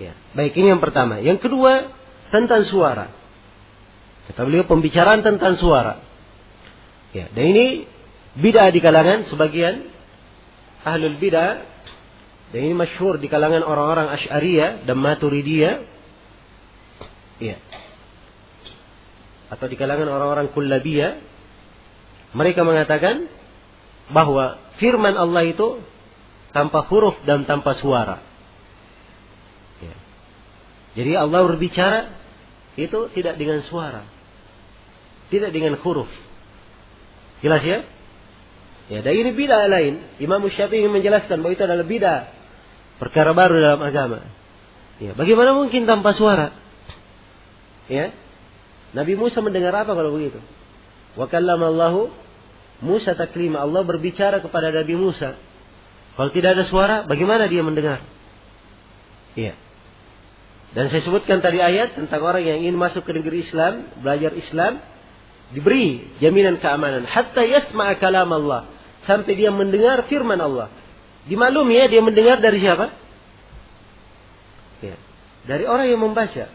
Ya. Baik, ini yang pertama. Yang kedua, tentang suara. Kata beliau, pembicaraan tentang suara. Ya. Dan ini bid'ah di kalangan sebagian ahlul bid'ah. Dan ini masyhur di kalangan orang-orang Asy'ariyah dan Maturidiyah. Ya. Atau di kalangan orang-orang Kullabiyah. Mereka mengatakan bahwa firman Allah itu tanpa huruf dan tanpa suara. Ya. Jadi Allah berbicara itu tidak dengan suara. Tidak dengan huruf. Jelas ya? Ya, dan ini bid'ah lain. Imam Syafi'i ingin menjelaskan bahwa itu adalah bid'ah. Perkara baru dalam agama. Ya, bagaimana mungkin tanpa suara? Ya. Nabi Musa mendengar apa kalau begitu? Wa kallamallahu Musa taklima. Allah berbicara kepada Nabi Musa. Kalau tidak ada suara, bagaimana dia mendengar? Ya. Dan saya sebutkan tadi ayat tentang orang yang ingin masuk ke negeri Islam, belajar Islam, diberi jaminan keamanan. Hatta yasma'a kalam Allah. Sampai dia mendengar firman Allah. Dimaklumi ya, dia mendengar dari siapa? Ya. Dari orang yang membaca.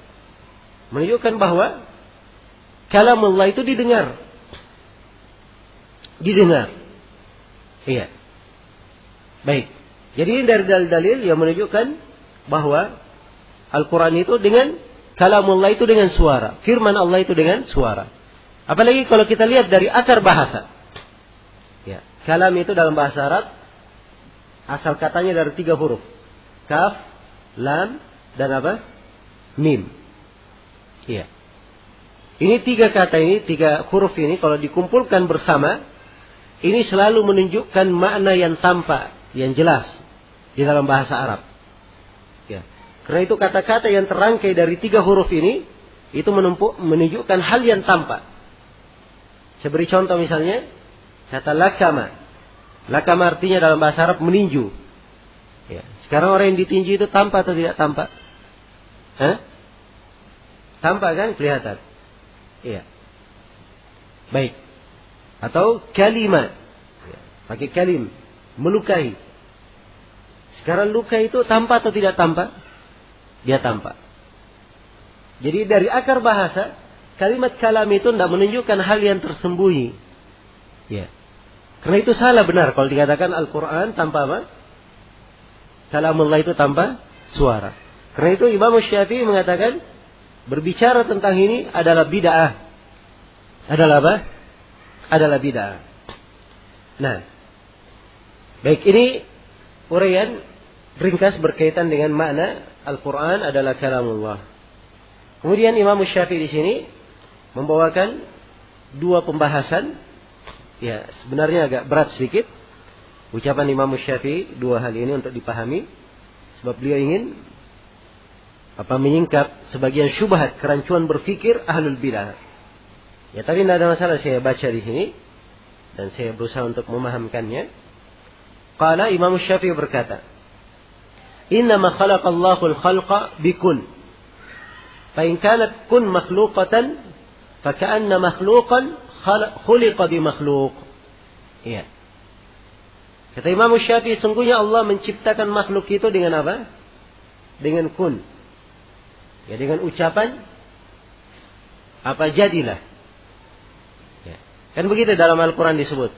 Menunjukkan bahwa kalam Allah itu didengar. Didengar. Iya. Baik. Jadi ini dari dalil-dalil yang menunjukkan bahwa Al-Quran itu dengan kalam Allah itu dengan suara. Firman Allah itu dengan suara. Apalagi kalau kita lihat dari akar bahasa. Ya. Kalam itu dalam bahasa Arab asal katanya dari 3 huruf. Kaf, lam, dan apa? Mim. Iya. Ini 3 kata ini, 3 huruf ini kalau dikumpulkan bersama, ini selalu menunjukkan makna yang tampak, yang jelas di dalam bahasa Arab. Ya. Karena itu kata-kata yang terangkai dari 3 huruf ini, itu menunjukkan hal yang tampak. Saya beri contoh misalnya, kata lakama. Lakama artinya dalam bahasa Arab meninju. Ya. Sekarang orang yang ditinju itu tampak atau tidak tampak? Hah? Tampak kan? Kelihatan. Iya. Baik. Atau kalimat. Ya. Pakai kalim. Melukai. Sekarang luka itu tampak atau tidak tampak? Dia tampak. Jadi dari akar bahasa, kalimat kalam itu tidak menunjukkan hal yang tersembunyi. Ya. Karena itu salah benar kalau dikatakan Al-Quran tanpa apa? Kalamullah itu tanpa suara. Karena itu Imam Syafi'i mengatakan berbicara tentang ini adalah bid'ah. Adalah apa? Adalah bid'ah. Nah, baik, ini uraian ringkas berkaitan dengan makna Al-Quran adalah kalamullah. Kemudian Imam Syafi'i di sini membawakan 2 pembahasan. Ya, sebenarnya agak berat sedikit ucapan Imam Syafi'i 2 hal ini untuk dipahami, sebab beliau ingin menyingkap sebagian syubhat kerancuan berfikir ahlul bidah. Ya, tapi tidak ada masalah saya baca di sini dan saya berusaha untuk memahamkannya. Qala Imam Syafi'i berkata, "Innama khalaqallahu al-khalqa bikun. Fa in kanat kun makhluqatan fa ka'anna makhluqan khuliqa bi makhluk." Iya. Kata Imam Syafi'i, sungguhnya Allah menciptakan makhluk itu dengan apa? Dengan kun. Ya, dengan ucapan apa jadilah. Ya. Kan begitu dalam Al-Quran disebut.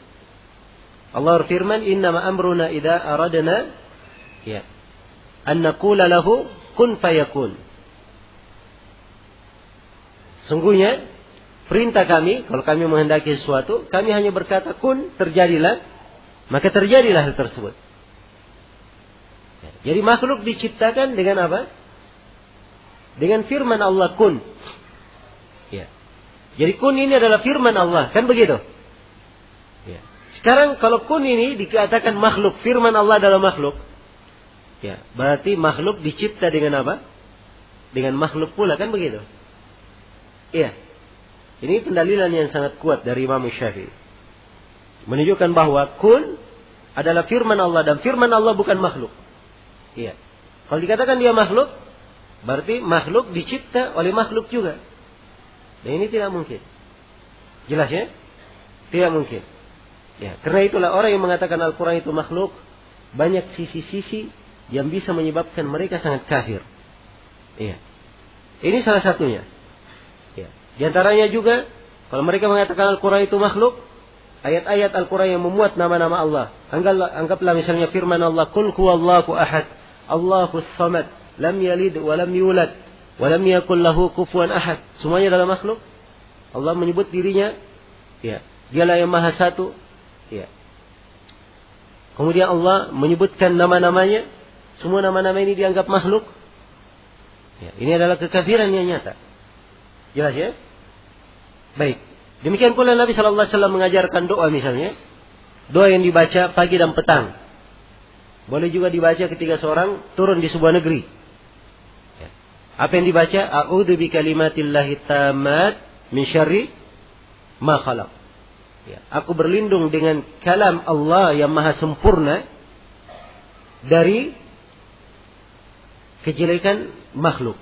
Allah berfirman, "Innama amruna idza aradna ya an naqula lahu kun fayakun." Sungguhnya perintah kami, kalau kami menghendaki sesuatu, kami hanya berkata kun, terjadilah, maka terjadilah hal tersebut. Ya, jadi makhluk diciptakan dengan apa? Dengan firman Allah kun. Ya. Jadi kun ini adalah firman Allah, kan begitu? Ya. Sekarang kalau kun ini dikatakan makhluk, firman Allah adalah makhluk. Ya, berarti makhluk dicipta dengan apa? Dengan makhluk pula, kan begitu? Iya. Ini pendalilan yang sangat kuat dari Imam Syafi'i. Menunjukkan bahwa kun adalah firman Allah dan firman Allah bukan makhluk. Iya. Kalau dikatakan dia makhluk, berarti makhluk dicipta oleh makhluk juga. Dan ini tidak mungkin. Jelas ya? Tidak mungkin. Ya, karena itulah orang yang mengatakan Al-Quran itu makhluk, banyak sisi-sisi yang bisa menyebabkan mereka sangat kafir. Iya. Ini salah satunya. Ya. Di antaranya juga, kalau mereka mengatakan Al-Quran itu makhluk, ayat-ayat Al-Quran yang memuat nama-nama Allah. Anggaplah misalnya firman Allah, Qul huwallahu ahad, Allahus samad, lam yalid wa lam yulad, wa lam yakul lahu kufuwan ahad. Semuanya adalah makhluk. Allah menyebut dirinya, ya, dialah yang maha satu. Ya. Kemudian Allah menyebutkan nama-namanya. Semua nama-nama ini dianggap makhluk. Ya, ini adalah kekafiran yang nyata. Jelas ya? Baik. Demikian pula Nabi sallallahu alaihi wasallam mengajarkan doa misalnya. Doa yang dibaca pagi dan petang. Boleh juga dibaca ketika seorang turun di sebuah negeri. Ya. Apa yang dibaca? A'udzu bikalimatillahi tammat min syarri ma khalaq. Ya. Aku berlindung dengan kalam Allah yang maha sempurna dari kejelekan makhluk.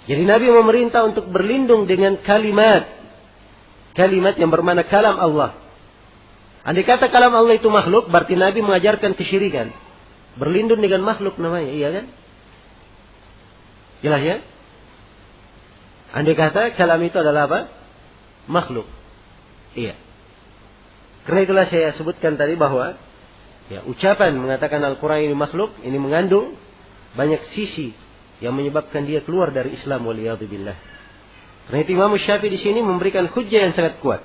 Jadi Nabi memerintah untuk berlindung dengan kalimat yang bermakna kalam Allah. Andai kata kalam Allah itu makhluk, berarti Nabi mengajarkan kesyirikan. Berlindung dengan makhluk namanya, iya kan? Jelas ya? Andai kata kalam itu adalah apa? Makhluk. Iya. Karena itulah saya sebutkan tadi bahwa ya, ucapan mengatakan Al-Quran ini makhluk, ini mengandung banyak sisi yang menyebabkan dia keluar dari Islam, waliyadzubillah. Karena itu Imam Syafi'i di sini memberikan hujjah yang sangat kuat.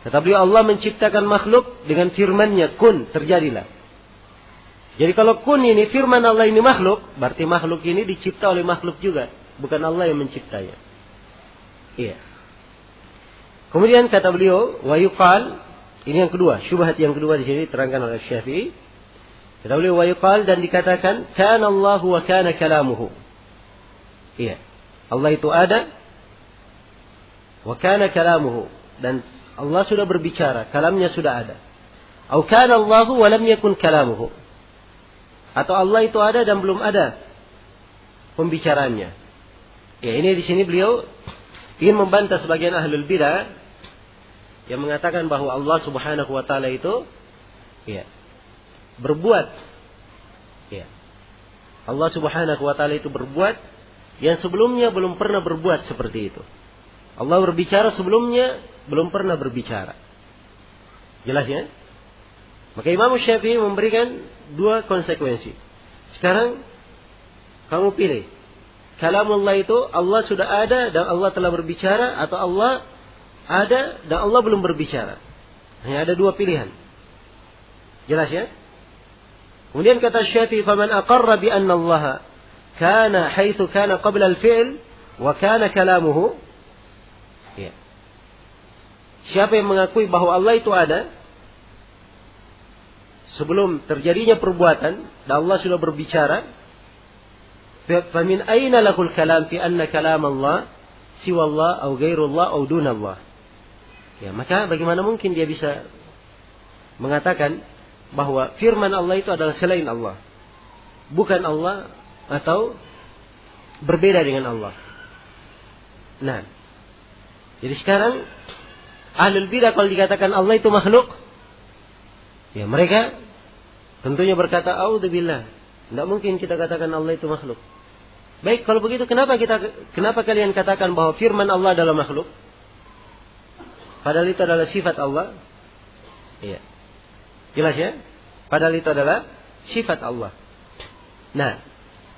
Kata beliau, Allah menciptakan makhluk dengan firman-Nya, kun, terjadilah. Jadi kalau kun ini firman Allah ini makhluk, berarti makhluk ini dicipta oleh makhluk juga, bukan Allah yang menciptanya. Iya. Kemudian kata beliau, wa yuqal, ini yang kedua, syubhat yang kedua di sini diterangkan oleh Syafi'i. Kata beliau, wa yuqal, dan dikatakan, kana Allahu wa kana kalamuhu. Iya. Allah itu ada, wa kana kalamuhu, dan Allah sudah berbicara, kalamnya sudah ada. Au kana Allahu wa lam yakun kalamuhu. Atau Allah itu ada dan belum ada pembicaraannya. Ya, ini di sini beliau ingin membantah sebagian ahlul bidah yang mengatakan bahwa Allah Subhanahu wa taala itu ya, berbuat. Ya. Allah Subhanahu wa taala itu berbuat yang sebelumnya belum pernah berbuat seperti itu. Allah berbicara sebelumnya belum pernah berbicara. Jelas ya? Maka Imam Syafi'i memberikan dua konsekuensi. Sekarang kamu pilih. Kalamullah itu Allah sudah ada dan Allah telah berbicara, atau Allah ada dan Allah belum berbicara. Hanya ada dua pilihan. Jelas ya? Kemudian kata Syafi'i, "Faman aqarra bi anna Allah kana haitsu kana qabla al-fi'l wa kana kalamuhu." Ya. Siapa yang mengakui bahwa Allah itu ada sebelum terjadinya perbuatan dan Allah sudah berbicara, famin aina lahul kalam fi anna kalam Allah siwa Allah atau ghairullah atau dunallah. Ya, maka bagaimana mungkin dia bisa mengatakan bahwa firman Allah itu adalah selain Allah, bukan Allah atau berbeda dengan Allah. Nah, jadi sekarang ahlul bidah kalau dikatakan Allah itu makhluk, ya mereka tentunya berkata, "A'udzubillah." Tidak mungkin kita katakan Allah itu makhluk. Baik, kalau begitu kenapa kalian katakan bahwa firman Allah adalah makhluk? Padahal itu adalah sifat Allah. Iya. Jelas ya? Padahal itu adalah sifat Allah. Nah,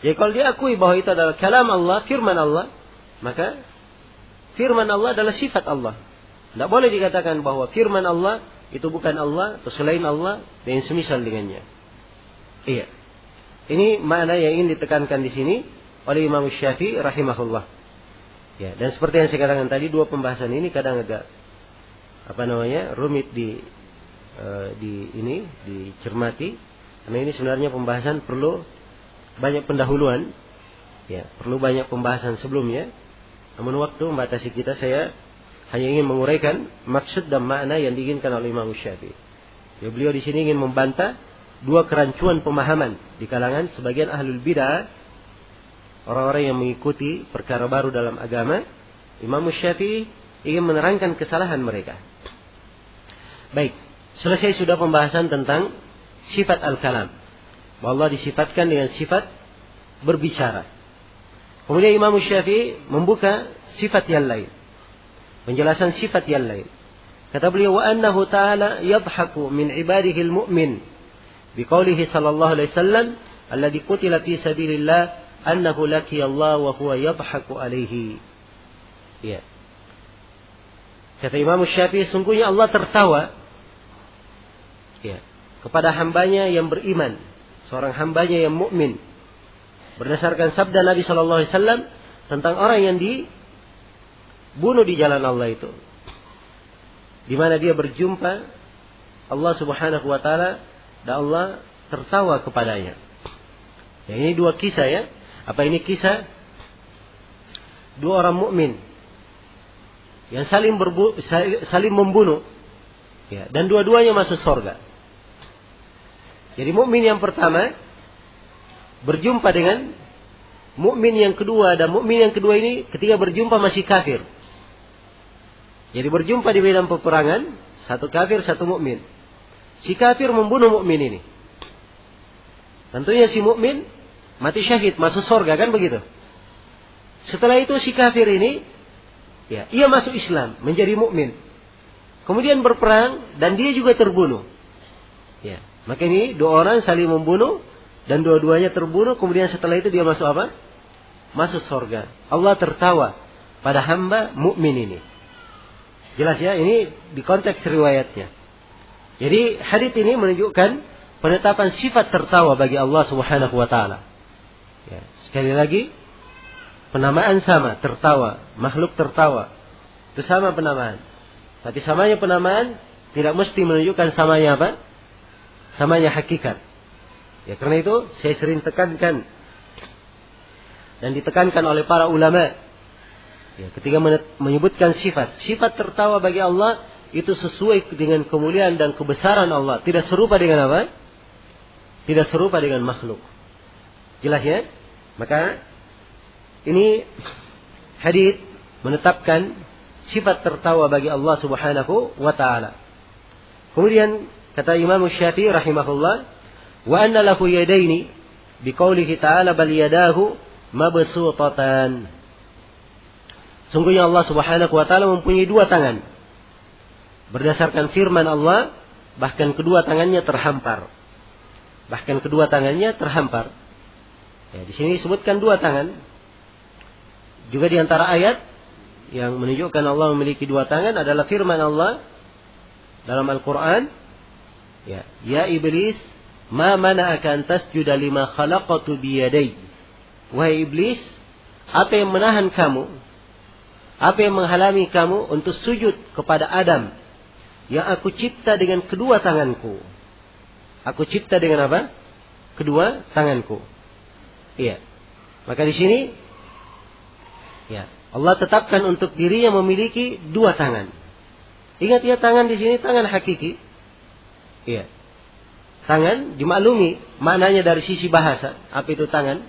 jadi kalau diakui bahwa itu adalah kalam Allah, firman Allah, maka firman Allah adalah sifat Allah. Tidak boleh dikatakan bahwa firman Allah itu bukan Allah atau selain Allah dan yang semisal dengannya. Iya. Ini makna yang ingin ditekankan di sini oleh Imam Syafi'i rahimahullah. Ya, dan seperti yang saya katakan tadi, dua pembahasan ini kadang agak rumit dicermati, karena ini sebenarnya pembahasan perlu banyak pendahuluan, ya, perlu banyak pembahasan sebelumnya. Namun waktu membatasi kita, saya hanya ingin menguraikan maksud dan makna yang diinginkan oleh Imam Syafi'i. Ya, beliau di sini ingin membantah dua kerancuan pemahaman di kalangan sebagian ahlul bidah, orang-orang yang mengikuti perkara baru dalam agama. Imam Syafi'i ingin menerangkan kesalahan mereka. Baik, selesai sudah pembahasan tentang sifat al-kalam, bahwa Allah disifatkan dengan sifat berbicara. Kemudian Imam Syafi'i membuka sifat yang lain. Penjelasan sifat yang lain. Kata beliau, wa annahu ta'ala yadhaku min ibadihi al-mu'min. Biqaulihi sallallahu alaihi wasallam, alladhi qutila fi sabilillah, annahu laqiya Allah wa huwa yadhaku alaihi. Ya. Kata Imam Syafi'i, sungguhnya Allah tertawa ya, kepada hambanya yang beriman, seorang hambanya yang mukmin. Berdasarkan sabda Nabi sallallahu alaihi wasallam tentang orang yang dibunuh di jalan Allah itu, di mana dia berjumpa Allah Subhanahu wa taala dan Allah tertawa kepadanya. Ya, ini dua kisah ya. Apa ini kisah? Dua orang mukmin yang saling membunuh ya, dan dua-duanya masuk surga. Jadi mukmin yang pertama berjumpa dengan mukmin yang kedua, dan mukmin yang kedua ini ketika berjumpa masih kafir. Jadi berjumpa di medan peperangan, satu kafir, satu mukmin. Si kafir membunuh mukmin ini. Tentunya si mukmin mati syahid, masuk surga, kan begitu. Setelah itu si kafir ini ya, ia masuk Islam, menjadi mukmin. Kemudian berperang dan dia juga terbunuh. Ya, maka ini dua orang saling membunuh dan dua-duanya terbunuh. Kemudian setelah itu dia masuk apa? Masuk surga. Allah tertawa pada hamba mukmin ini. Jelas ya, ini di konteks riwayatnya. Jadi hadits ini menunjukkan penetapan sifat tertawa bagi Allah Subhanahu wa taala. Ya, sekali lagi penamaan sama, tertawa, makhluk tertawa. Itu sama penamaan. Tapi samanya penamaan tidak mesti menunjukkan samanya apa? Samanya hakikat. Ya, karena itu saya sering tekankan dan ditekankan oleh para ulama ya, ketika menyebutkan sifat tertawa bagi Allah itu sesuai dengan kemuliaan dan kebesaran Allah, tidak serupa dengan apa? Tidak serupa dengan makhluk. Jelas ya? Maka ini hadits menetapkan sifat tertawa bagi Allah Subhanahu wa taala. Kemudian kata Imam Syafi'i rahimahullah, wa anna lahu yadaini biqaulihi ta'ala bal yadahu mabsutatan. Sungguhnya Allah Subhanahu wa taala mempunyai dua tangan. Berdasarkan firman Allah, bahkan kedua tangannya terhampar. Bahkan kedua tangannya terhampar. Ya, di sini disebutkan dua tangan. Juga di antara ayat yang menunjukkan Allah memiliki dua tangan adalah firman Allah dalam Al-Quran. Ya iblis, ma mana'aka an tasjuda lima khalaqatu biyadai. Wahai iblis, apa yang menahan kamu? Apa yang menghalangi kamu untuk sujud kepada Adam yang aku cipta dengan kedua tanganku? Aku cipta dengan apa? Kedua tanganku. Iya. Maka di sini ya, Allah tetapkan untuk dirinya memiliki dua tangan. Ingat ya, tangan di sini tangan hakiki. Iya. Tangan dimaklumi maknanya dari sisi bahasa. Apa itu tangan?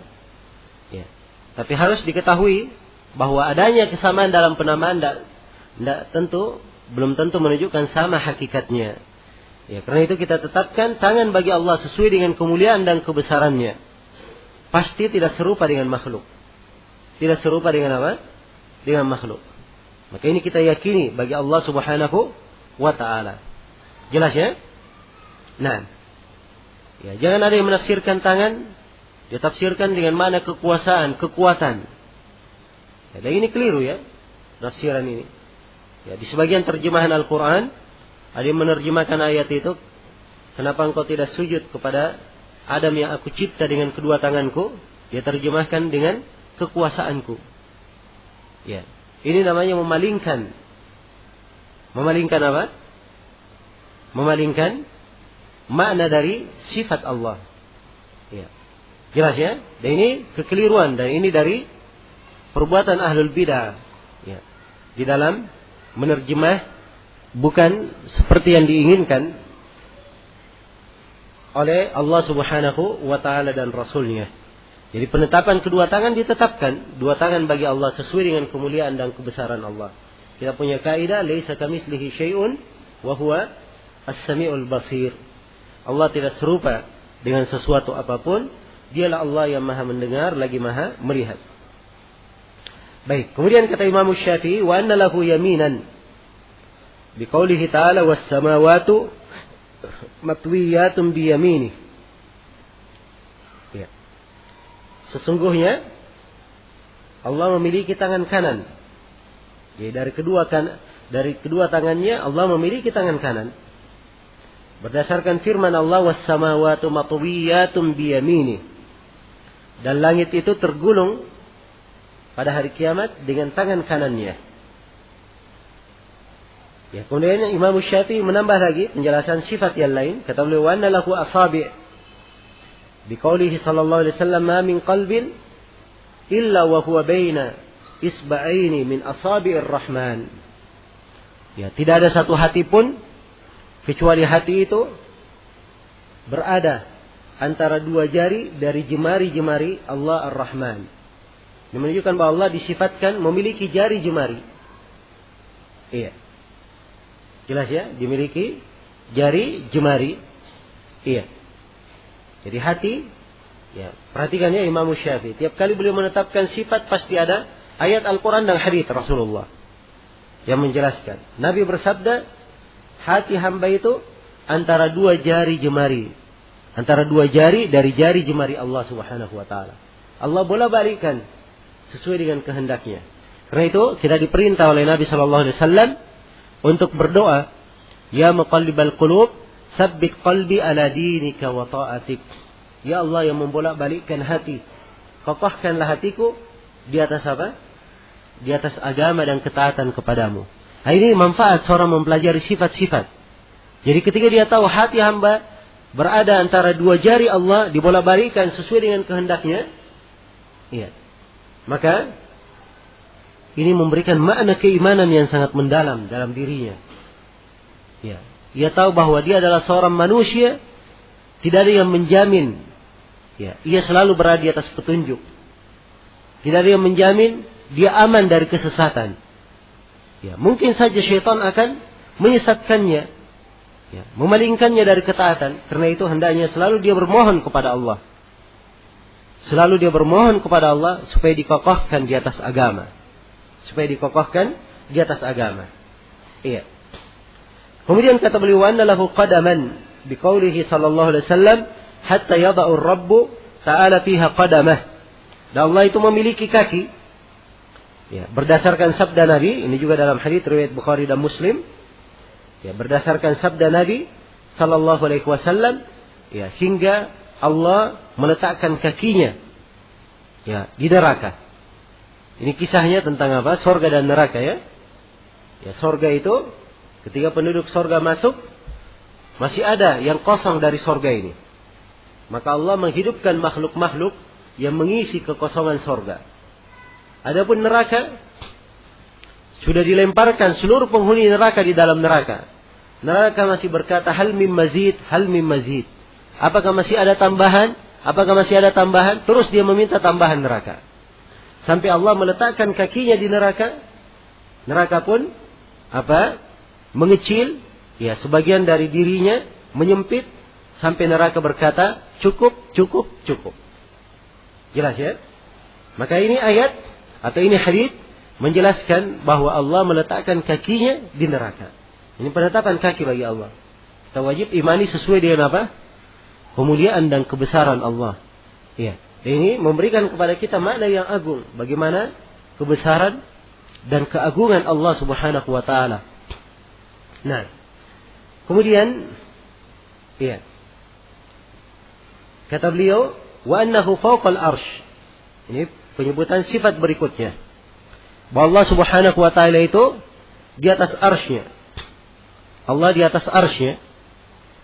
Ya. Tapi harus diketahui bahwa adanya kesamaan dalam penamaan belum tentu menunjukkan sama hakikatnya. Ya, karena itu kita tetapkan tangan bagi Allah sesuai dengan kemuliaan dan kebesarannya. Pasti tidak serupa dengan makhluk. Tidak serupa dengan apa? Dengan makhluk. Maka ini kita yakini bagi Allah Subhanahu wa taala. Jelas ya? Nah, ya, jangan ada yang menafsirkan tangan, ditafsirkan dengan makna kekuasaan, kekuatan. Ya, dan ini keliru ya, tafsiran ini. Ya, di sebagian terjemahan Al-Quran, ada yang menerjemahkan ayat itu, kenapa engkau tidak sujud kepada Adam yang aku cipta dengan kedua tanganku? Dia terjemahkan dengan kekuasaanku. Ya, ini namanya memalingkan. Memalingkan apa? Memalingkan makna dari sifat Allah. Ya. Jelas ya? Dan ini kekeliruan, dan ini dari perbuatan ahlul bidah. Ya. Di dalam menerjemah bukan seperti yang diinginkan oleh Allah Subhanahu wa taala dan Rasulnya. Jadi penetapan kedua tangan ditetapkan, dua tangan bagi Allah sesuai dengan kemuliaan dan kebesaran Allah. Kita punya kaidah, laisa kamitslihi syai'un wa huwa as-sami'ul basir. Allah tidak serupa dengan sesuatu apapun. Dialah Allah yang maha mendengar lagi maha melihat. Baik, kemudian kata Imam Syafi'i, wa anna lahu yaminan. Biqaulihi ta'ala was samawatu matwiyatun bi yaminih. Ya. Sesungguhnya Allah memiliki tangan kanan. Jadi dari kedua tangannya Allah memiliki tangan kanan. Berdasarkan firman Allah was samawatu matwiyatun bi yaminih. Dan langit itu tergulung pada hari kiamat dengan tangan kanannya. Ya, kemudian Imam Syafi'i menambah lagi penjelasan sifat yang lain. Kata beliau, wa anna lahu asabi'. Biqaulihi sallallahu alaihi wasallam, ma min qalbin illa wa huwa baina isba'aini min asabi'ir rahman. Ya, tidak ada satu hati pun kecuali hati itu berada antara dua jari dari jemari-jemari Allah Ar-Rahman. Ini menunjukkan bahwa Allah disifatkan memiliki jari jemari. Iya. Jelas ya, dimiliki jari jemari. Iya. Jadi hati, ya, perhatikan ya Imam Syafi'i. Tiap kali beliau menetapkan sifat pasti ada ayat Al-Quran dan hadits Rasulullah yang menjelaskan. Nabi bersabda, hati hamba itu antara dua jari jemari. Antara dua jari dari jari jemari Allah Subhanahu wa taala. Allah bolak-balikkan sesuai dengan kehendaknya. Karena itu kita diperintah oleh Nabi sallallahu alaihi wasallam untuk berdoa, ya muqallibal qulub, tsabbit qalbi ala dinika wa ta'atik. Ya Allah yang membolak-balikkan hati, kokohkanlah hatiku di atas apa? Di atas agama dan ketaatan kepadamu. Nah, ini manfaat seorang mempelajari sifat-sifat. Jadi ketika dia tahu hati hamba berada antara dua jari Allah, dibolak-balikkan sesuai dengan kehendaknya, iya. Maka ini memberikan makna keimanan yang sangat mendalam dalam dirinya. Ya, ia tahu bahwa dia adalah seorang manusia, tidak ada yang menjamin. Ya, ia selalu berada di atas petunjuk. Tidak ada yang menjamin dia aman dari kesesatan. Ya, mungkin saja syaitan akan menyesatkannya, ya, memalingkannya dari ketaatan. Karena itu hendaknya selalu dia bermohon kepada Allah. Selalu dia bermohon kepada Allah supaya dikokohkan di atas agama. Supaya dikokohkan di atas agama. Iya. Kemudian kata beliau, anna lahu qadaman biqaulihi sallallahu alaihi wasallam hatta yada'u rabbu ta'ala fiha qadamah. Dan Allah itu memiliki kaki. Ya, berdasarkan sabda Nabi, ini juga dalam hadis riwayat Bukhari dan Muslim. Ya, berdasarkan sabda Nabi sallallahu alaihi wasallam, ya, hingga Allah meletakkan kakinya, ya, di neraka. Ini kisahnya tentang apa? Sorga dan neraka, ya. Ya, sorga itu ketika penduduk sorga masuk, masih ada yang kosong dari sorga ini. Maka Allah menghidupkan makhluk-makhluk yang mengisi kekosongan sorga. Adapun neraka, sudah dilemparkan seluruh penghuni neraka di dalam neraka. Neraka masih berkata, hal mim mazid, hal mim mazid. Apakah masih ada tambahan? Apakah masih ada tambahan? Terus dia meminta tambahan neraka. Sampai Allah meletakkan kakinya di neraka. Neraka pun apa? Mengecil, ya, sebagian dari dirinya menyempit sampai neraka berkata, cukup, cukup, cukup. Jelas ya? Maka ini ayat atau ini hadits menjelaskan bahwa Allah meletakkan kakinya di neraka. Ini penetapan kaki bagi Allah. Kita wajib imani sesuai dengan apa? Kemuliaan dan kebesaran Allah. Ya. Ini memberikan kepada kita makna yang agung. Bagaimana kebesaran dan keagungan Allah Subhanahu wa taala. Nah, kemudian ya. Kata beliau, wa annahu fawqal arsy. Ini penyebutan sifat berikutnya. Bahwa Allah Subhanahu wa taala itu di atas arsy-Nya. Allah di atas arsy-Nya.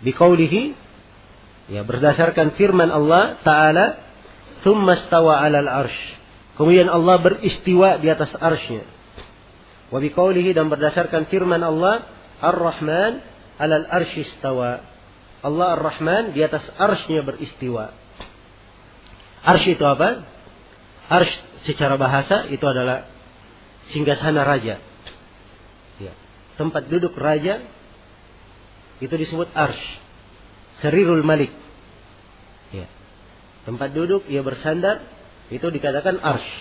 Biqaulihi, ya, berdasarkan firman Allah taala, tsumma stawa 'alal arsy. Kemudian Allah beristiwa di atas arsy-Nya. Wa biqaulihi, dan berdasarkan firman Allah, Ar-Rahman 'alal arsy istawa. Allah Ar-Rahman di atas arsy-Nya beristiwa. Arsy itu apa? Arsy secara bahasa itu adalah singgasana raja. Ya. Tempat duduk raja itu disebut arsy. Sarirul Malik. Ya. Tempat duduk ia bersandar itu dikatakan arsy.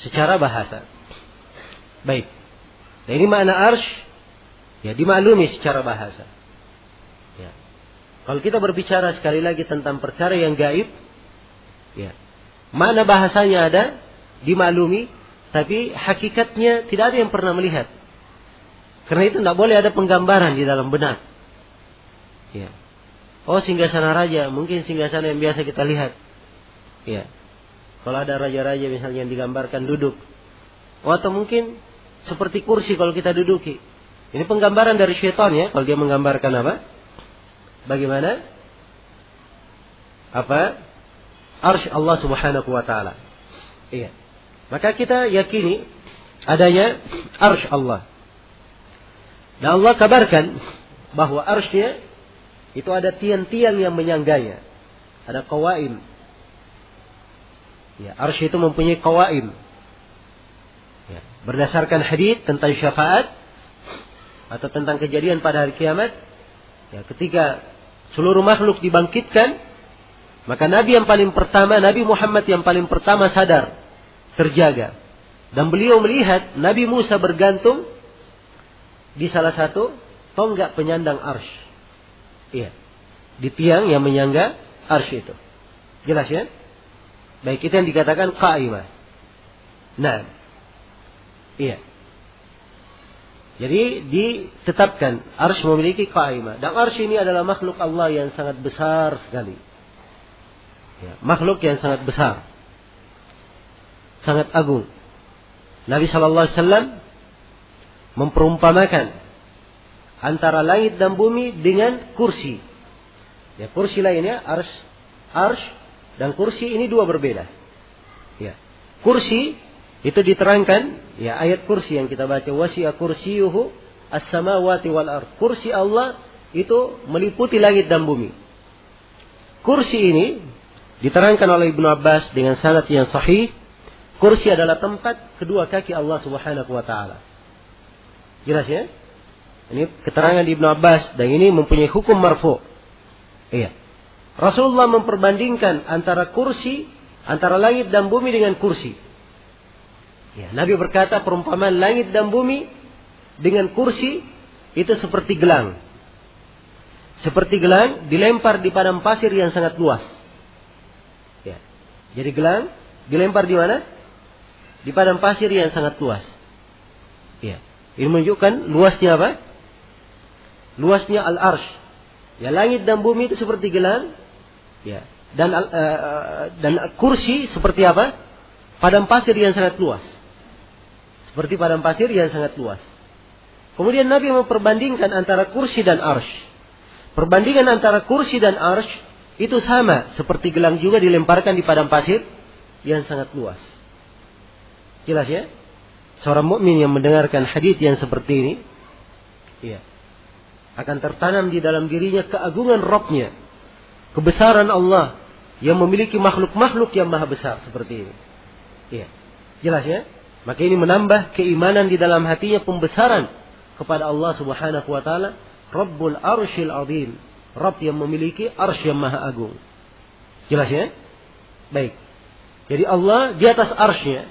secara bahasa. Baik. Nah, ini makna arsy ya dimaklumi secara bahasa. Ya. Kalau kita berbicara sekali lagi tentang perkara yang gaib, ya, makna bahasanya ada dimaklumi, tapi hakikatnya tidak ada yang pernah melihat. Karena itu tidak boleh ada penggambaran di dalam benak. Ya. Oh, singgasana raja, mungkin singgasana yang biasa kita lihat. Ya. Kalau ada raja-raja misalnya yang digambarkan duduk. Oh, atau mungkin seperti kursi kalau kita duduki. Ini penggambaran dari syaitan ya, kalau dia menggambarkan apa? Bagaimana? Apa? Arsy Allah Subhanahu wa taala. Iya. Maka kita yakini adanya arsy Allah. Dan Allah kabarkan bahwa arsy-Nya itu ada tiang-tiang yang menyangganya. Ada qawaim. Ya, arsy itu mempunyai qawaim. Ya, berdasarkan hadis tentang syafaat atau tentang kejadian pada hari kiamat, ya, ketika seluruh makhluk dibangkitkan, maka Nabi yang paling pertama, Nabi Muhammad yang paling pertama sadar, terjaga. Dan beliau melihat Nabi Musa bergantung di salah satu tonggak penyandang arsy. Iya. Di tiang yang menyangga arsy itu. Jelas ya? Baik, itu yang dikatakan qa'imah. Nah. Iya. Jadi ditetapkan arsy memiliki qa'imah. Dan arsy ini adalah makhluk Allah yang sangat besar sekali. Ya, makhluk yang sangat besar. Sangat agung. Nabi SAW memperumpamakan antara langit dan bumi dengan kursi. Ya, kursi lainnya arsy dan kursi ini dua berbeda. Ya. Kursi itu diterangkan, ya, ayat kursi yang kita baca, wasi'a kursiyuhu as-samawati wal ardh. Kursi Allah itu meliputi langit dan bumi. Kursi ini diterangkan oleh Ibnu Abbas dengan sanad yang sahih, kursi adalah tempat kedua kaki Allah Subhanahu wa taala. Jelas ya? Ini keterangan di Ibnu Abbas dan ini mempunyai hukum marfu'. Iya. Rasulullah memperbandingkan antara kursi, antara langit dan bumi dengan kursi. Ya, Nabi berkata perumpamaan langit dan bumi dengan kursi itu seperti gelang. Seperti gelang dilempar di padang pasir yang sangat luas. Ya. Jadi gelang dilempar di mana? Di padang pasir yang sangat luas. Ya. Ini menunjukkan luasnya apa? Luasnya al-arsy. Ya, langit dan bumi itu seperti gelang. Ya. Dan kursi seperti apa? Padang pasir yang sangat luas. Seperti padang pasir yang sangat luas. Kemudian Nabi memperbandingkan antara kursi dan arsy. Perbandingan antara kursi dan arsy itu sama seperti gelang juga dilemparkan di padang pasir yang sangat luas. Jelas ya? Seorang mukmin yang mendengarkan hadis yang seperti ini, ya, akan tertanam di dalam dirinya keagungan Rabb-Nya, kebesaran Allah yang memiliki makhluk-makhluk yang maha besar seperti ini. Ya. Jelas ya? Maka ini menambah keimanan di dalam hatinya, pembesaran kepada Allah Subhanahu wa taala, Rabbul Arsyil Azim, Rabb yang memiliki arsy yang maha agung. Jelas ya? Baik. Jadi Allah di atas arsy-Nya.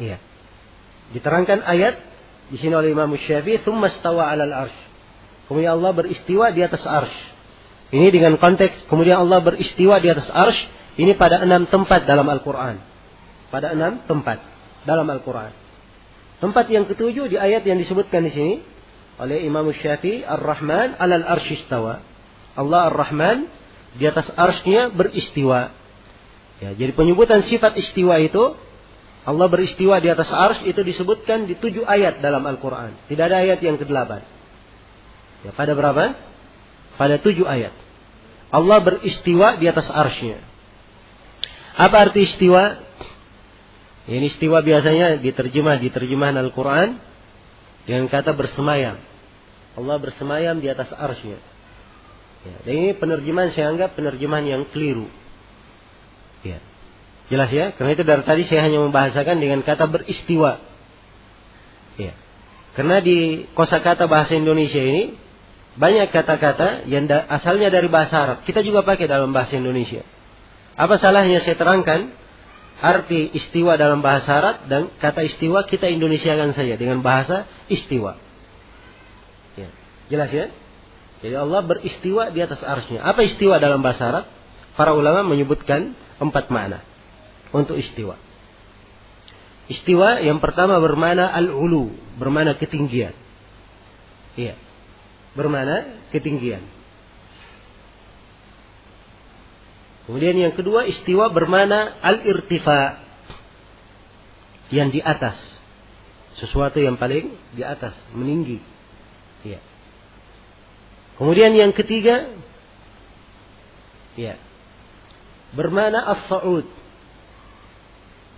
Iya. Diterangkan ayat di sini oleh Imam Syafi'i, "Tsumma stawa 'alal arsy." Kemudian Allah beristiwa di atas arsy. Ini dengan konteks kemudian Allah beristiwa di atas arsy, ini pada 6 tempat dalam Al-Qur'an. Pada 6 tempat dalam Al-Qur'an. Tempat yang ketujuh di ayat yang disebutkan di sini oleh Imam Syafi'i, Ar-Rahman 'alal arsy istawa. Allah Ar-Rahman di atas arsy-Nya beristiwa. Ya, jadi penyebutan sifat istiwa itu, Allah beristiwa di atas arsy, itu disebutkan di 7 ayat dalam Al-Quran. Tidak ada ayat yang ke-8. Ya, pada berapa? Pada 7 ayat. Allah beristiwa di atas arsy-Nya. Apa arti istiwa? Ini istiwa biasanya di terjemahan Al-Quran dengan kata bersemayam. Allah bersemayam di atas arsy-Nya. Ya, dan ini penerjemahan saya anggap penerjemahan yang keliru. Ya. Jelas ya? Karena itu dari tadi saya hanya membahasakan dengan kata beristiwa. Ya. Karena di kosakata bahasa Indonesia ini banyak kata-kata yang asalnya dari bahasa Arab. Kita juga pakai dalam bahasa Indonesia. Apa salahnya saya terangkan arti istiwa dalam bahasa Arab dan kata istiwa kita Indonesiakan saja dengan bahasa istiwa. Ya, jelas ya? Jadi Allah beristiwa di atas arsy-Nya. Apa istiwa dalam bahasa Arab? Para ulama menyebutkan 4 makna untuk istiwa. Istiwa yang pertama bermakna al-ulu, bermakna ketinggian. Iya. Bermakna ketinggian. Kemudian yang kedua istiwa bermakna al-irtifa, yang di atas. Sesuatu yang paling di atas, meninggi. Iya. Kemudian yang ketiga, ya, bermakna as-sa'ud.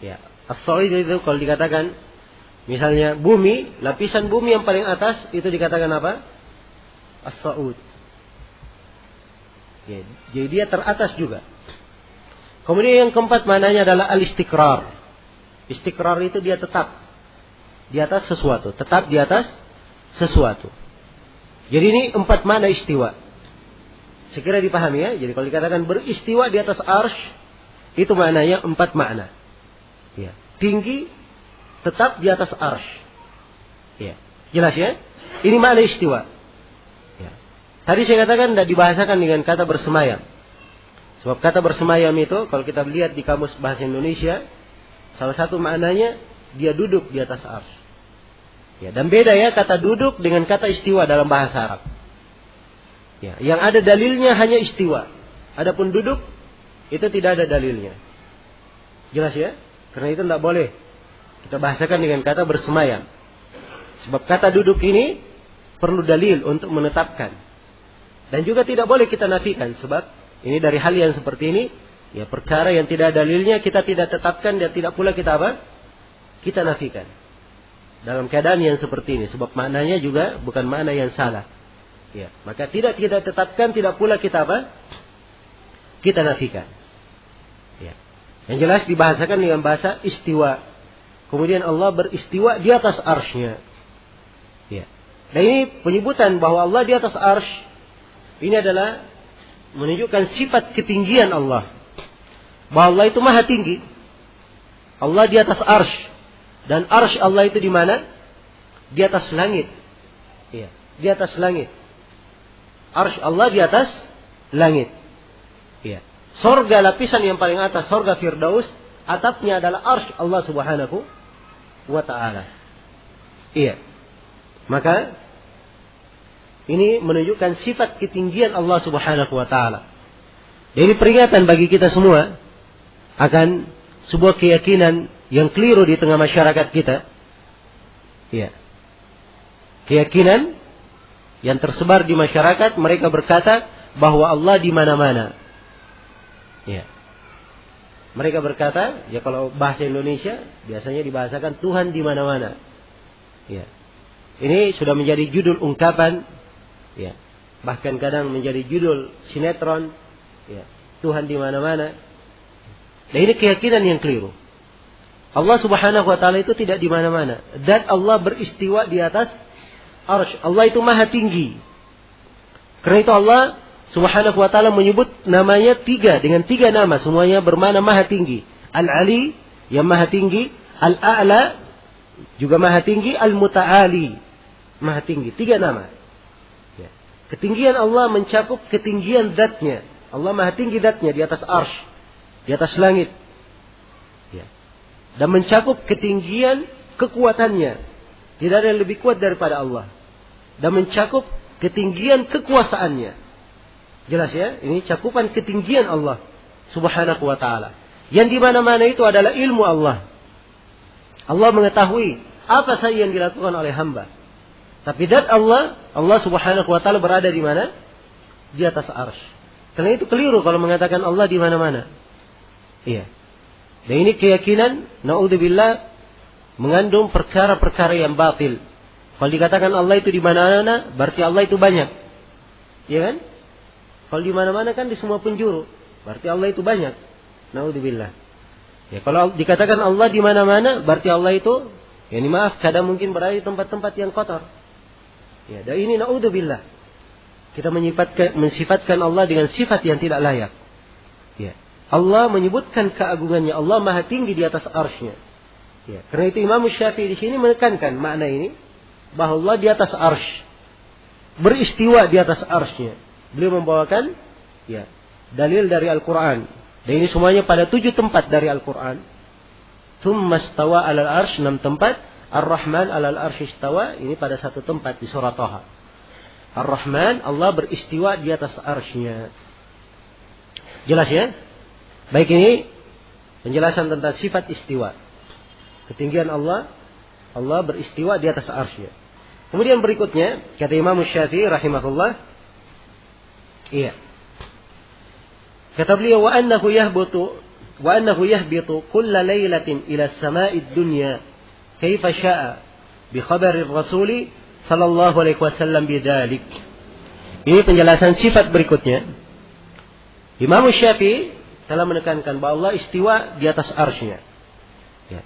Ya, as-sa'ud itu kalau dikatakan, misalnya bumi, lapisan bumi yang paling atas itu dikatakan apa? As-sa'ud. Ya, jadi dia teratas juga. Kemudian yang keempat maknanya adalah al-istiqrar. Istiqrar itu dia tetap di atas sesuatu, tetap di atas sesuatu. Jadi ini 4 makna istiwa. Sekira dipahami ya. Jadi kalau dikatakan beristiwa di atas arsy, itu maknanya 4 makna. Ya. Tinggi, tetap di atas arsy. Ya. Jelas ya? Ini makna istiwa. Ya. Tadi saya katakan tidak dibahasakan dengan kata bersemayam. Sebab kata bersemayam itu, kalau kita lihat di kamus bahasa Indonesia, salah satu maknanya dia duduk di atas arsy. Ya, dan beda ya kata duduk dengan kata istiwa dalam bahasa Arab. Ya, yang ada dalilnya hanya istiwa. Adapun duduk itu tidak ada dalilnya. Jelas ya? Karena itu tidak boleh kita bahasakan dengan kata bersemayam. Sebab kata duduk ini perlu dalil untuk menetapkan. Dan juga tidak boleh kita nafikan. Sebab ini dari hal yang seperti ini, ya perkara yang tidak ada dalilnya kita tidak tetapkan dan tidak pula kita apa? Kita nafikan. Dalam keadaan yang seperti ini, sebab maknanya juga bukan makna yang salah. Ya, maka tidak kita tetapkan, tidak pula kita apa? Kita nafikan. Ya. Yang jelas dibahasakan dengan bahasa istiwa. Kemudian Allah beristiwa di atas arsy-Nya. Ya. Dan ini penyebutan bahwa Allah di atas arsy ini adalah menunjukkan sifat ketinggian Allah. Bahwa Allah itu maha tinggi. Allah di atas arsy. Dan arsy Allah itu di mana? Di atas langit. Iya, di atas langit. Arsy Allah di atas langit. Iya. Sorga lapisan yang paling atas, sorga Firdaus, atapnya adalah arsy Allah Subhanahu wa taala. Iya. Maka ini menunjukkan sifat ketinggian Allah Subhanahu wa taala. Jadi peringatan bagi kita semua akan sebuah keyakinan yang keliru di tengah masyarakat kita. Ya. Keyakinan yang tersebar di masyarakat, mereka berkata bahwa Allah di mana-mana. Ya. Mereka berkata, ya kalau bahasa Indonesia biasanya dibahasakan Tuhan di mana-mana. Ya. Ini sudah menjadi judul ungkapan, ya. Bahkan kadang menjadi judul sinetron, ya. Tuhan di mana-mana. Nah, ini keyakinan yang keliru. Allah Subhanahu wa taala itu tidak di mana-mana. Dan Allah beristiwa di atas arsy. Allah itu maha tinggi. Karena itu Allah Subhanahu wa taala menyebut namanya 3 dengan 3 nama, semuanya bermakna maha tinggi. Al-Ali yang maha tinggi, Al-A'la juga maha tinggi, Al-Muta'ali maha tinggi. 3 nama. Ya. Ketinggian Allah mencakup ketinggian zatnya. Allah maha tinggi zatnya di atas arsy, di atas langit. Dan mencakup ketinggian kekuatannya. Tidak ada yang lebih kuat daripada Allah. Dan mencakup ketinggian kekuasaannya. Jelas ya? Ini cakupan ketinggian Allah Subhanahu wa ta'ala. Yang di mana-mana itu adalah ilmu Allah. Allah mengetahui apa saja yang dilakukan oleh hamba. Tapi zat Allah, Allah Subhanahu wa ta'ala berada di mana? Di atas arsy. Karena itu keliru kalau mengatakan Allah di mana-mana. Iya. Dan ini keyakinan, naudzubillah, mengandung perkara-perkara yang batil. Kalau dikatakan Allah itu di mana-mana, berarti Allah itu banyak. Ya kan? Kalau di mana-mana kan di semua penjuru, berarti Allah itu banyak. Naudzubillah. Ya, kalau dikatakan Allah di mana-mana, berarti Allah itu, ya maaf, kadang mungkin berada di tempat-tempat yang kotor. Ya, dan ini naudzubillah. Kita mensifatkan Allah dengan sifat yang tidak layak. Ya. Allah menyebutkan keagungannya. Allah maha tinggi di atas arsy-Nya. Ya, karena itu Imam Syafi'i di sini menekankan makna ini, bahwa Allah di atas arsy, beristiwa di atas arsy-Nya. Beliau membawakan ya dalil dari Al-Quran. Dan ini semuanya pada 7 tempat dari Al-Quran. Tsumma stawa 'alal arsy, 6 tempat. Ar-Rahman 'alal arsy istawa, ini pada 1 tempat di surah Thaha. Ar-Rahman, Allah beristiwa di atas arsy-Nya. Jelas ya? Baik, ini penjelasan tentang sifat istiwa. Ketinggian Allah, Allah beristiwa di atas arsy-Nya. Kemudian berikutnya, kata Imam Syafi'i rahimahullah, iya. Kata beliau, wa annahu yahbitu kulla lailatin ila as-sama'id dunya kaifa sya'a bi khabari ar-rasuli sallallahu alaihi wasallam bidzalik. Ini penjelasan sifat berikutnya. Imam Syafi'i telah menekankan bahwa Allah istiwa di atas arsy-Nya. Ya.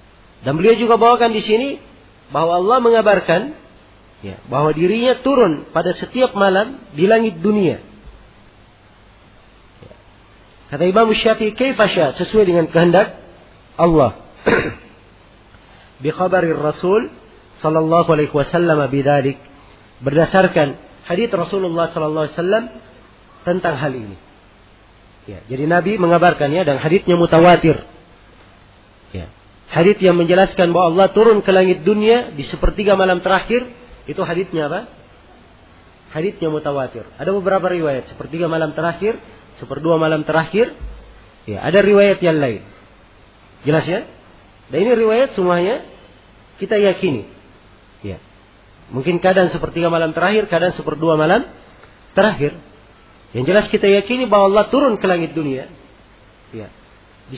Dan beliau juga bawakan di sini bahwa Allah mengabarkan ya, bahwa dirinya turun pada setiap malam di langit dunia. Ya. Kata Imam Syafi'i, kaifa sya, sesuai dengan kehendak Allah. Bi khabarir Rasul sallallahu alaihi wasallam bidzalik, berdasarkan hadits Rasulullah sallallahu alaihi wasallam tentang hal ini. Ya, jadi Nabi mengabarkannya dan haditsnya mutawatir. Ya. Hadits yang menjelaskan bahwa Allah turun ke langit dunia di sepertiga malam terakhir, itu haditsnya apa? Haditsnya mutawatir. Ada beberapa riwayat, sepertiga malam terakhir, seperdua malam terakhir. Ya, ada riwayat yang lain. Jelas ya? Dan ini riwayat semuanya kita yakini. Ya. Mungkin kadang sepertiga malam terakhir, kadang seperdua malam terakhir. Yang jelas kita yakini bahwa Allah turun ke langit dunia. Ya. Di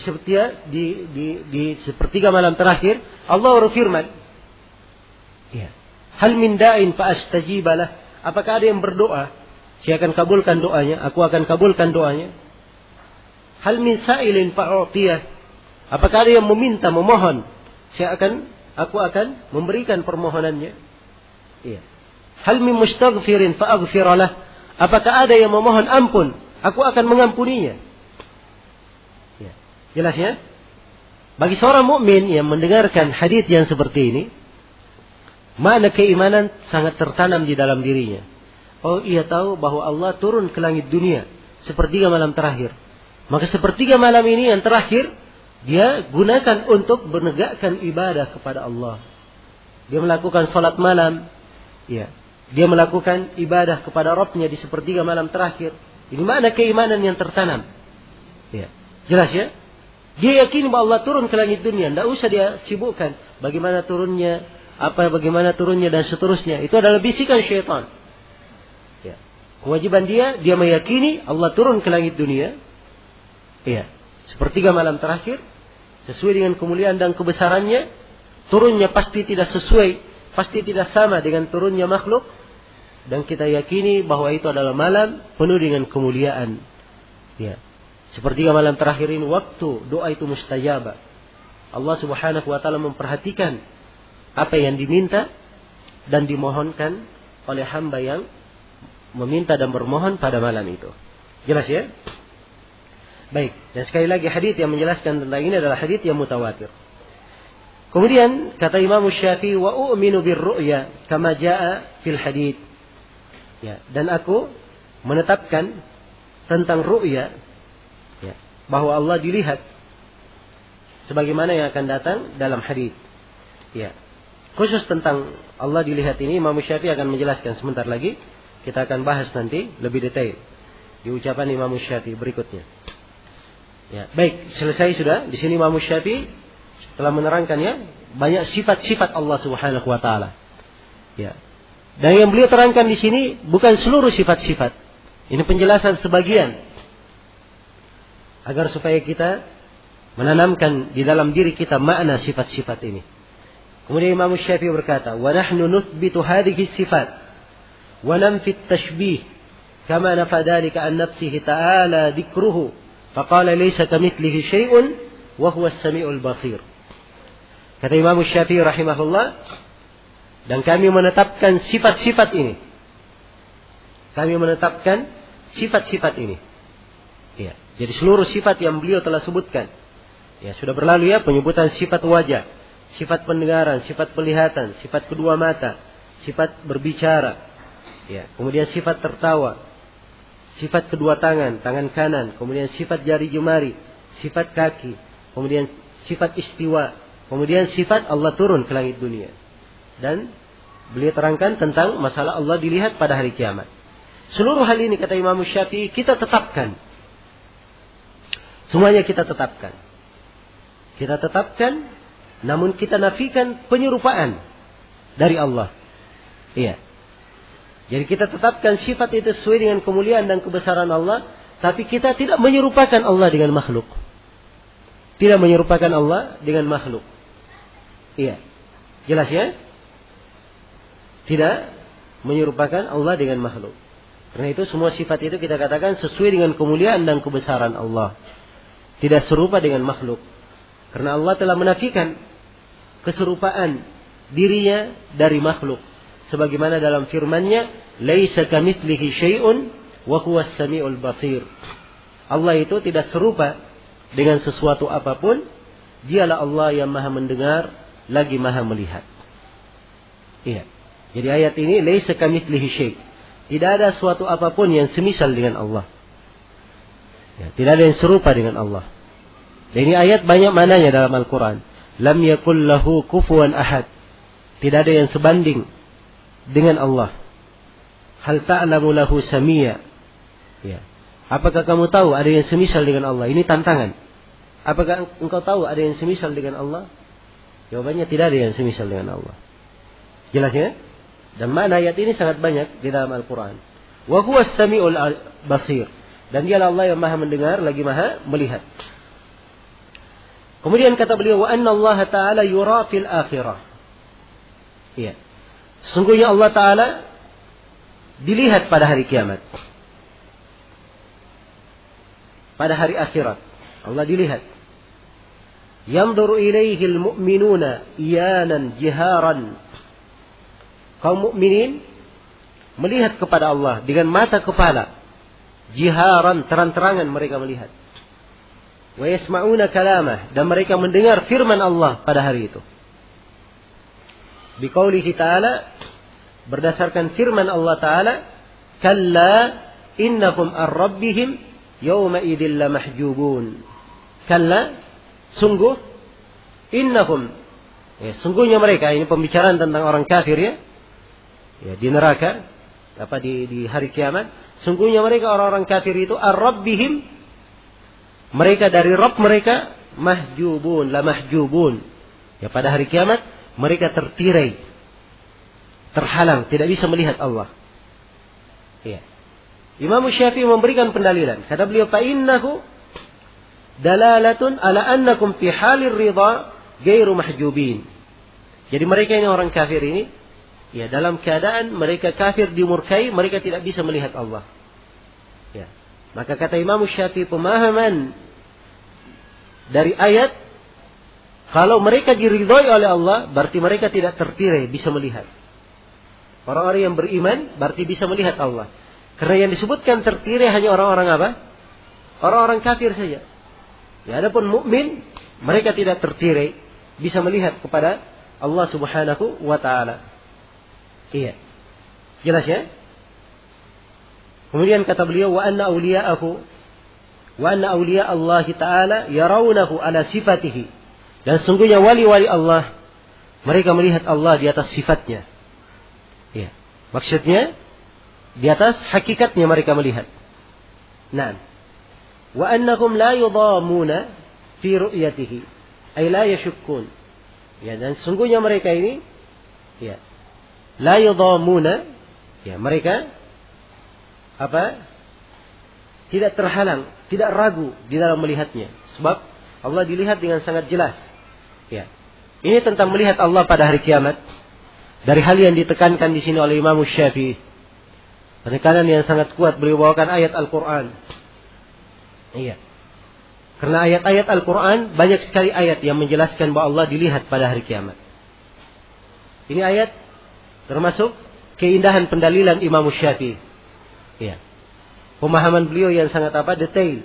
sepertiga malam terakhir Allah berfirman, ya, hal min da'in fa astajibalah. Apakah ada yang berdoa, saya akan kabulkan doanya, aku akan kabulkan doanya. Hal min sa'ilin fa u'tiyah. Apakah ada yang meminta, memohon, aku akan memberikan permohonannya. Ya. Hal min mustaghfirin fa aghfiralah. Apakah ada yang memohon ampun, aku akan mengampuninya. Ya. Jelas ya? Bagi seorang mukmin yang mendengarkan hadits yang seperti ini, makna keimanan sangat tertanam di dalam dirinya. Oh, ia tahu bahwa Allah turun ke langit dunia sepertiga malam terakhir. Maka sepertiga malam ini yang terakhir, dia gunakan untuk menegakkan ibadah kepada Allah. Dia melakukan salat malam. Ya. Dia melakukan ibadah kepada Rabb-Nya di sepertiga malam terakhir. Ini makna keimanan yang tertanam. Ya. Jelas ya? Dia yakin bahwa Allah turun ke langit dunia. Tidak usah dia sibukkan bagaimana turunnya, bagaimana turunnya dan seterusnya. Itu adalah bisikan syaitan. Ya. Kewajiban dia meyakini Allah turun ke langit dunia. Ya. Sepertiga malam terakhir, sesuai dengan kemuliaan dan kebesarannya. Turunnya pasti tidak sesuai, pasti tidak sama dengan turunnya makhluk. Dan kita yakini bahwa itu adalah malam penuh dengan kemuliaan. Ya. Sepertiga malam terakhir ini waktu doa itu mustajabah. Allah subhanahu wa ta'ala memperhatikan apa yang diminta dan dimohonkan oleh hamba yang meminta dan bermohon pada malam itu. Jelas ya? Baik. Dan sekali lagi hadits yang menjelaskan tentang ini adalah hadits yang mutawatir. Kemudian kata Imam Syafi'i, wa u'minu birru'ya kama jaa fil hadits. Ya, dan aku menetapkan tentang ru'ya, ya, bahwa Allah dilihat sebagaimana yang akan datang dalam hadits. Ya. Khusus tentang Allah dilihat ini Imam Syafi'i akan menjelaskan sebentar lagi. Kita akan bahas nanti lebih detail di ucapan Imam Syafi'i berikutnya. Ya, baik, selesai sudah. Di sini Imam Syafi'i telah menerangkannya banyak sifat-sifat Allah Subhanahu wa taala. Ya. Dan yang beliau terangkan di sini bukan seluruh sifat-sifat. Ini penjelasan sebagian. Agar supaya kita menanamkan di dalam diri kita makna sifat-sifat ini. Kemudian Imam Syafi'i berkata, "Wa nahnu nuthbitu hadhihi sifat wa nanfi at-tashbih kama nafa dhalika an nafsihi ta'ala dzikruhu faqala laysa kamitslihi syai'un wa huwa as-sami'ul basir." Kata Imam Syafi'i rahimahullah, dan kami menetapkan sifat-sifat ini. Kami menetapkan sifat-sifat ini. Ya. Jadi seluruh sifat yang beliau telah sebutkan. Ya, sudah berlalu ya penyebutan sifat wajah, sifat pendengaran, sifat penglihatan, sifat kedua mata, sifat berbicara. Ya, kemudian sifat tertawa, sifat kedua tangan, tangan kanan, kemudian sifat jari jemari, sifat kaki, kemudian sifat istiwa, kemudian sifat Allah turun ke langit dunia. Dan beliau terangkan tentang masalah Allah dilihat pada hari kiamat. Seluruh hal ini kata Imam Syafi'i kita tetapkan. Semuanya kita tetapkan. Kita tetapkan, namun kita nafikan penyerupaan dari Allah. Iya. Jadi kita tetapkan sifat itu sesuai dengan kemuliaan dan kebesaran Allah, tapi kita tidak menyerupakan Allah dengan makhluk. Tidak menyerupakan Allah dengan makhluk. Iya. Jelas ya? Tidak menyerupakan Allah dengan makhluk. Karena itu semua sifat itu kita katakan sesuai dengan kemuliaan dan kebesaran Allah. Tidak serupa dengan makhluk. Karena Allah telah menafikan keserupaan dirinya dari makhluk. Sebagaimana dalam firman-Nya, "Laisa kamitslihi syai'un wa huwas samiul basir." Allah itu tidak serupa dengan sesuatu apapun. Dialah Allah yang Maha mendengar lagi Maha melihat. Iya. Jadi ayat ini laisa kamitslihi syai'. Tidak ada suatu apapun yang semisal dengan Allah. Ya, tidak ada yang serupa dengan Allah. Dan ini ayat banyak mananya dalam Al-Quran. Lam yakul lahu kufuwan ahad. Tidak ada yang sebanding dengan Allah. Hal ta'lamu lahu samia. Ya. Apakah kamu tahu ada yang semisal dengan Allah? Ini tantangan. Apakah engkau tahu ada yang semisal dengan Allah? Jawabannya tidak ada yang semisal dengan Allah. Jelas ya? Dan makna ayat ini sangat banyak di dalam Al-Quran. Wa huwas samiul basir. Dan dialah Allah yang Maha mendengar lagi Maha melihat. Kemudian kata beliau, wa anna Allah Ta'ala yura fil akhirah. Iya. Sungguhnya Allah Ta'ala dilihat pada hari kiamat. Pada hari akhirat. Allah dilihat. Yamduru ilaihil mu'minuna iyanan jiharan. Kaum mukminin melihat kepada Allah dengan mata kepala. Jiharan, terang-terangan mereka melihat. Wa yasma'una kalamah, dan mereka mendengar firman Allah pada hari itu. Biqaulihi ta'ala, berdasarkan firman Allah Ta'ala, kalla innahum ar-rabbihim yawma idzil lamahjubun. Kalla, sungguh, innahum, ya, sungguhnya mereka, ini pembicaraan tentang orang kafir ya, ya di neraka, apa di hari kiamat, sungguhnya mereka orang-orang kafir itu ar-rabbihim, mereka dari Rabb mereka mahjubun, la mahjubun. Ya pada hari kiamat mereka tertirai, terhalang, tidak bisa melihat Allah. Ya. Imam Syafi'i memberikan pendalilan. Kata beliau, fa innahu dalalatun ala annakum fi halir ridha ghairu mahjubin. Jadi mereka ini orang kafir ini, ya dalam keadaan mereka kafir dimurkai, mereka tidak bisa melihat Allah. Ya. Maka kata Imam Syafi'i, pemahaman dari ayat, kalau mereka diridhoi oleh Allah, berarti mereka tidak tertirai, bisa melihat. Orang-orang yang beriman, berarti bisa melihat Allah. Karena yang disebutkan tertirai hanya orang-orang apa? Orang-orang kafir saja. Ya, adapun mukmin, mereka tidak tertirai, bisa melihat kepada Allah Subhanahu wa Ta'ala. Iya. Jelas ya? Kemudian kata beliau, wa anna awliya'ahu wa anna awliya' Allah Ta'ala yarawnahu ala sifatihi. Dan sungguhnya wali-wali Allah, mereka melihat Allah di atas sifatnya. Ya. Maksudnya di atas hakikatnya mereka melihat. Nah, wa annahum la yudhamuna fi ru'yatihi, ay la yashukkun. Ya, dan sungguhnya mereka ini ya, la yudhamuna, ya mereka apa? Tidak terhalang, tidak ragu di dalam melihatnya. Sebab Allah dilihat dengan sangat jelas. Ya. Ini tentang melihat Allah pada hari kiamat. Dari hal yang ditekankan di sini oleh Imam Syafi'i. Penekanan yang sangat kuat, beliau bawakan ayat Al-Quran. Iya. Karena ayat-ayat Al-Quran, banyak sekali ayat yang menjelaskan bahwa Allah dilihat pada hari kiamat. Ini ayat termasuk keindahan pendalilan Imam Syafi'i. Ya. Pemahaman beliau yang sangat detail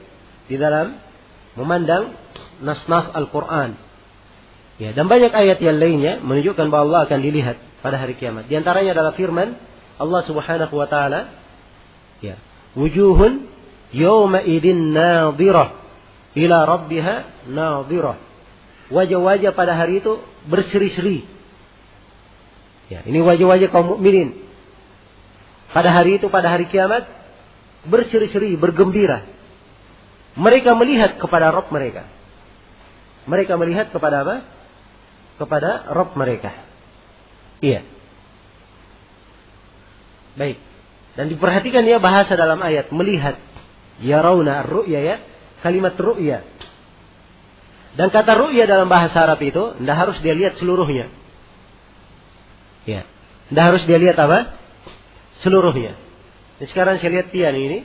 di dalam memandang nas-nas Al-Quran. Ya, dan banyak ayat yang lainnya menunjukkan bahwa Allah akan dilihat pada hari kiamat. Di antaranya adalah firman Allah Subhanahu wa taala, ya, wujuhun yawma idin nadhirah ila rabbiha nadhirah. Wajah-wajah pada hari itu berseri-seri. Ya, ini wajah-wajah kaum mukminin. Pada hari itu, pada hari kiamat, berseri-seri, bergembira. Mereka melihat kepada Rabb mereka. Mereka melihat kepada apa? Kepada Rabb mereka. Iya. Baik. Dan diperhatikan ya bahasa dalam ayat. Melihat. Yarawna ar-ru'ya ya. Kalimat ru'ya. Dan kata ru'ya dalam bahasa Arab itu, tidak harus dia lihat seluruhnya. Ya. Tidak harus dia lihat apa? Seluruhnya. Jadi sekarang saya lihat tiang ini.